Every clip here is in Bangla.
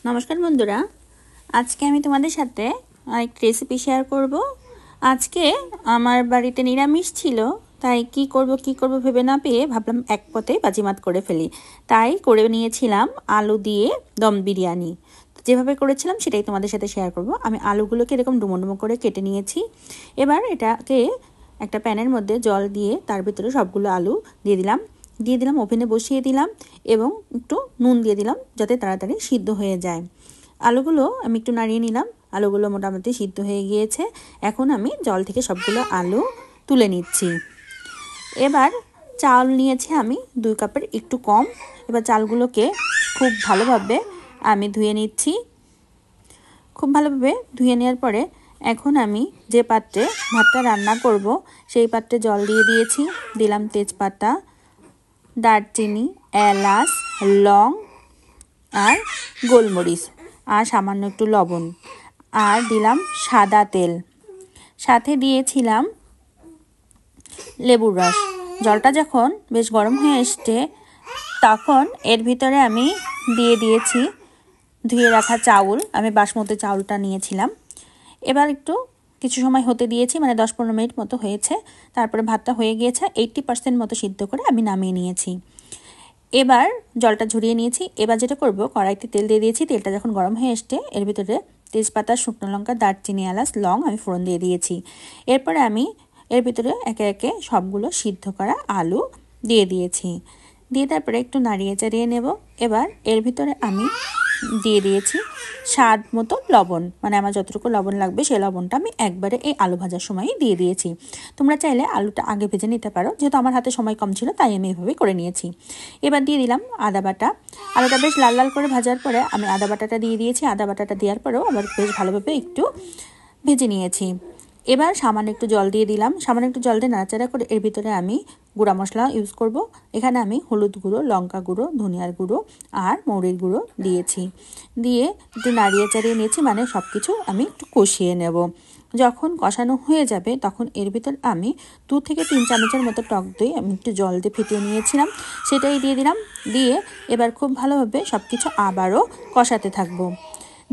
নমস্কার বন্ধুরা, আজকে আমি তোমাদের সাথে আরেকটি রেসিপি শেয়ার করব। আজকে আমার বাড়িতে নিরামিষ ছিল, তাই কি করব ভেবে না পেয়ে ভাবলাম এক পথে বাজিমাত করে ফেলি। তাই করে নিয়েছিলাম আলু দিয়ে দম বিরিয়ানি। যেভাবে করেছিলাম সেটাই তোমাদের সাথে শেয়ার করব। আমি আলুগুলোকে এরকম ডুমো ডুমো করে কেটে নিয়েছি। এবার এটাকে একটা প্যানের মধ্যে জল দিয়ে তার ভিতরে সবগুলো আলু দিয়ে দিলাম ওভেনে বসিয়ে দিলাম এবং একটু নুন দিয়ে দিলাম যাতে তাড়াতাড়ি সিদ্ধ হয়ে যায়। আলুগুলো আমি একটু নাড়িয়ে নিলাম। আলুগুলো মোটামুটি সিদ্ধ হয়ে গিয়েছে। এখন আমি জল থেকে সবগুলো আলু তুলে নিচ্ছি। এবার চাল নিয়েছি আমি 2 কাপের একটু কম। এবার চালগুলোকে খুব ভালোভাবে আমি ধুয়ে নিচ্ছি। খুব ভালোভাবে ধুয়ে নেওয়ার পরে এখন আমি যে পাত্রে ভাতটা রান্না করব সেই পাত্রে জল দিয়ে দিয়েছি। দিলাম তেজপাতা, দারচিনি, এলাচ, লং আর গোলমরিচ আর সামান্য একটু লবণ, আর দিলাম সাদা তেল, সাথে দিয়েছিলাম লেবুর রস। জলটা যখন বেশ গরম হয়ে এসছে তখন এর ভিতরে আমি দিয়ে দিয়েছি ধুয়ে রাখা চাউল। আমি বাসমতি চাউলটা নিয়েছিলাম। এবার একটু কিছু সময় হতে দিয়েছি, মানে 10-15 মিনিট মতো হয়েছে। তারপরে ভাতটা হয়ে গিয়েছে, 80% মতো সিদ্ধ করে আমি নামিয়ে নিয়েছি। এবার জলটা ঝরিয়ে নিয়েছি। এবার যেটা করব, কড়াইতে তেল দিয়ে দিয়েছি। তেলটা যখন গরম হয়ে এসছে এর ভিতরে তেজপাতা, শুকনো লঙ্কা, দারচিনি, এলাচ, লং আমি ফোড়ন দিয়ে দিয়েছি। এরপরে আমি এর ভিতরে একে একে সবগুলো সিদ্ধ করা আলু দিয়ে দিয়েছি। দিয়ে তারপরে একটু নাড়িয়ে চাড়িয়ে নেব। এবার এর ভিতরে আমি দিয়ে দিয়েছি স্বাদ মতো লবণ, মানে আমার যতটুকু লবণ লাগবে সেই লবণটা আমি একবারে এই আলু ভাজার সময়ই দিয়ে দিয়েছি। তোমরা চাইলে আলুটা আগে ভেজে নিতে পারো, যেহেতু আমার হাতে সময় কম ছিল তাই আমি এভাবে করে নিয়েছি। এবার দিয়ে দিলাম আদা বাটা। আলুটা বেশ লাল লাল করে ভাজার পরে আমি আদা বাটাটা দিয়ে দিয়েছি। আদা বাটাটা দেওয়ার পরেও আবার বেশ ভালোভাবে একটু ভেজে নিয়েছি। এবার সামান্য একটু জল দিয়ে দিলাম। সামান্য একটু জল দিয়ে নাড়াচাড়া করে এর ভিতরে আমি গুঁড়া মশলা ইউজ করব। এখানে আমি হলুদ গুঁড়ো, লঙ্কা গুঁড়ো, ধনিয়ার গুঁড়ো আর মৌরির গুঁড়ো দিয়েছি। দিয়ে একটু নাড়িয়ে চাড়িয়ে নিয়েছি, মানে সব কিছু আমি একটু কষিয়ে নেব। যখন কষানো হয়ে যাবে তখন এর ভিতর আমি 2 থেকে 3 চামচের মতো টক দই আমি একটু জল দিয়ে ফেটিয়ে নিয়েছিলাম, সেটাই দিয়ে দিলাম। দিয়ে এবার খুব ভালোভাবে সব কিছু আবারও কষাতে থাকবো।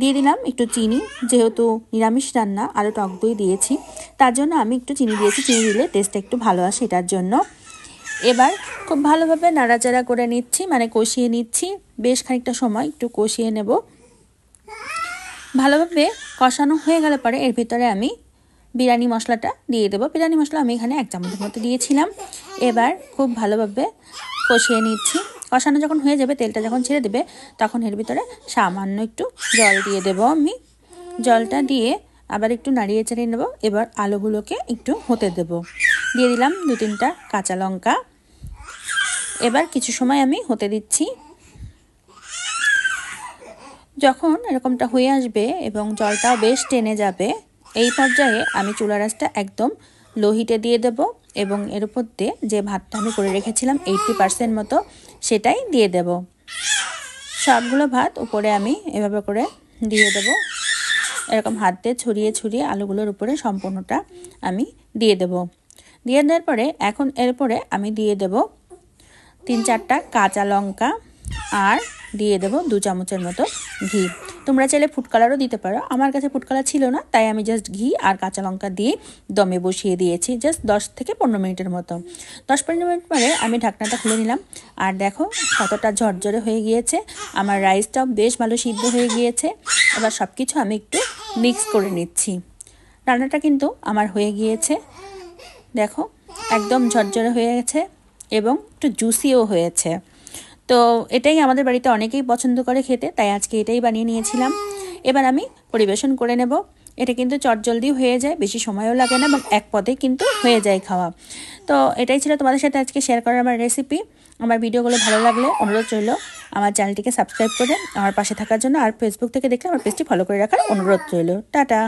দিয়ে দিলাম একটু চিনি, যেহেতু নিরামিষ রান্না আরও টক দই দিয়েছি তার জন্য আমি একটু চিনি দিয়েছি। চিনি দিলে টেস্টটা একটু ভালো আসে এটার জন্য। এবার খুব ভালোভাবে নাড়াচাড়া করে নিচ্ছি, মানে কষিয়ে নিচ্ছি। বেশ খানিকটা সময় একটু কষিয়ে নেব। ভালোভাবে কষানো হয়ে গেলে পরে এর ভিতরে আমি বিরিয়ানি মশলাটা দিয়ে দেবো। বিরিয়ানি মশলা আমি এখানে 1 চামচের মতো দিয়েছিলাম। এবার খুব ভালোভাবে কষিয়ে নিচ্ছি। কষানো যখন হয়ে যাবে, তেলটা যখন ছেড়ে দেবে তখন এর ভিতরে সামান্য একটু জল দিয়ে দেবো আমি। জলটা দিয়ে আবার একটু নাড়িয়ে চাড়িয়ে নেব। এবার আলুগুলোকে একটু হতে দেব। দিয়ে দিলাম 2-3টা কাঁচা লঙ্কা। এবার কিছু সময় আমি হতে দিচ্ছি। যখন এরকমটা হয়ে আসবে এবং জলটাও বেশ টেনে যাবে, এই পর্যায়ে আমি চুলার আঁচটা একদম লো হিটে দিয়ে দেব এবং এর উপর দিয়ে যে ভাতটা আমি করে রেখেছিলাম 80% মতো সেটাই দিয়ে দেব। সবগুলো ভাত উপরে আমি এভাবে করে দিয়ে দেব। এরকম হাত দিয়ে ছড়িয়ে আলুগুলোর উপরে সম্পূর্ণটা আমি দিয়ে দেব। দিয়ে দেওয়ার পরে এখন এরপরে আমি দিয়ে দেব 3-4টা কাঁচা লঙ্কা আর দিয়ে দেব 2 চামচের মতো ঘি। তোমরা চাইলে ফুড কালারও দিতে পারো। আমার কাছে ফুড কালার ছিল না, তাই আমি জাস্ট ঘি আর কাঁচা লঙ্কা দিয়ে দমে বসিয়ে দিয়েছি জাস্ট 10 থেকে 15 মিনিটের মতো। 10-15 মিনিট পরে আমি ঢাকনাটা খুলে নিলাম। আর দেখো কতটা ঝরঝরে হয়ে গিয়েছে। আমার রাইসটাও বেশ ভালো সিদ্ধ হয়ে গিয়েছে। এবার সব কিছু আমি একটু মিক্স করে নিচ্ছি। রান্নাটা কিন্তু আমার হয়ে গিয়েছে। দেখো একদম ঝরঝরে হয়ে গেছে এবং একটু জুসিও হয়েছে। তো এটাই আমাদের বাড়িতে অনেকেই পছন্দ করে খেতে, তাই আজকে এটাই বানিয়ে নিয়েছিলাম। এবার আমি পরিবেশন করে নেব। এটা কিন্তু চটজলদি হয়ে যায়, বেশি সময়ও লাগে না এবং এক পদে কিন্তু হয়ে যায় খাওয়া। তো এটাই ছিল তোমাদের সাথে আজকে শেয়ার করার আমার রেসিপি। আমার ভিডিওগুলো ভালো লাগলে অনুরোধ রইল আমার চ্যানেলটিকে সাবস্ক্রাইব করে আমার পাশে থাকার জন্য, আর ফেসবুক থেকে দেখলে আমার পেজটি ফলো করে রাখার অনুরোধ রইল। টাটা।